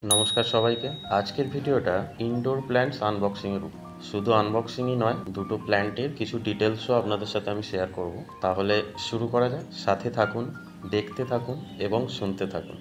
নমস্কার সবাইকে। আজকের ভিডিওটা ইনডোর প্ল্যান্টস আনবক্সিং এর উপর। শুধু আনবক্সিংই নয়, দুটো প্ল্যান্টের কিছু ডিটেলসও আপনাদের সাথে আমি শেয়ার করব। তাহলে শুরু করা যাক। সাথে থাকুন, দেখতে থাকুন এবং শুনতে থাকুন।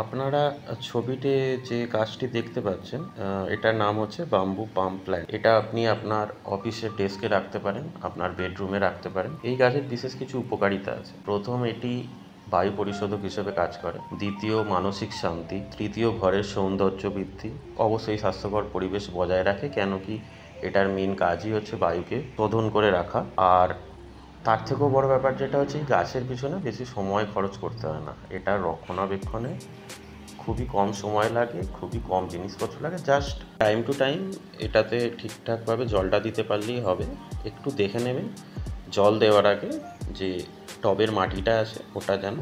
আপনারা ছবিতে যে গাছটি দেখতে পাচ্ছেন, এটার নাম হচ্ছে বাম্বু পাম প্ল্যান্ট। এটা আপনি আপনার অফিসের ডেস্কে রাখতে পারেন, আপনার বেডরুমে রাখতে পারেন। এই গাছের বিশেষ কিছু উপকারিতা আছে। প্রথম, এটি বায়ু পরিশোধক হিসেবে কাজ করে। দ্বিতীয়, মানসিক শান্তি। তৃতীয়, ঘরের সৌন্দর্য বৃদ্ধি। অবশ্যই স্বাস্থ্যকর পরিবেশ বজায় রাখে, কেন কি এটার মেন কাজই হচ্ছে বায়ুকে শোধন করে রাখা। আর তার থেকেও বড় ব্যাপার যেটা হচ্ছে, এই গাছের পিছনে বেশি সময় খরচ করতে হয় না। এটার রক্ষণাবেক্ষণে খুবই কম সময় লাগে, খুবই কম জিনিসপত্র লাগে। জাস্ট টাইম টু টাইম এটাতে ঠিকঠাকভাবে জলটা দিতে পারলেই হবে। একটু দেখে নেবেন জল দেওয়ার আগে যে টবের মাটিটা আছে ওটা যেন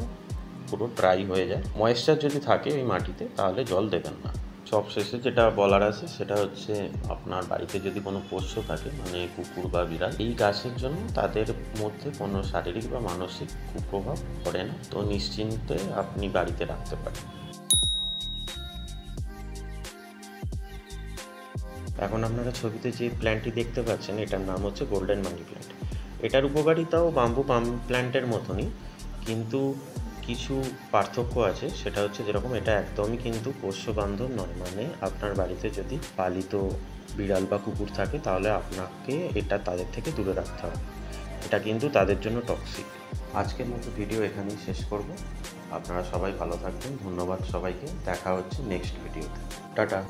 পুরো ড্রাই হয়ে যায়। ময়েশ্চার যদি থাকে ওই মাটিতে তাহলে জল দেবেন না। সবশেষে যেটা বলার আছে সেটা হচ্ছে, আপনার বাড়িতে যদি কোনো পোষ্য থাকে, মানে কুকুর বা বিড়াল, এই গাছের জন্য তাদের মধ্যে কোনো শারীরিক বা মানসিক কুপ্রভাব পড়ে না। তো নিশ্চিন্তে আপনি বাড়িতে রাখতে পারেন। এখন আপনারা ছবিতে যে প্ল্যান্টটি দেখতে পাচ্ছেন, এটার নাম হচ্ছে গোল্ডেন মানি প্ল্যান্ট। এটার উপকারিতাও বাম্বু পাম প্ল্যান্টের মতনই, কিন্তু কিছু পার্থক্য আছে। সেটা হচ্ছে, যেরকম এটা একদমই কিন্তু পোষ্য বান্ধব নয়। মানে আপনার বাড়িতে যদি পালিত বিড়াল বা কুকুর থাকে তাহলে আপনাকে এটা তাদের থেকে দূরে রাখতে হবে। এটা কিন্তু তাদের জন্য টক্সিক। আজকের মতো ভিডিও এখানেই শেষ করব। আপনারা সবাই ভালো থাকবেন। ধন্যবাদ সবাইকে। দেখা হচ্ছে নেক্সট ভিডিওতে। টাটা।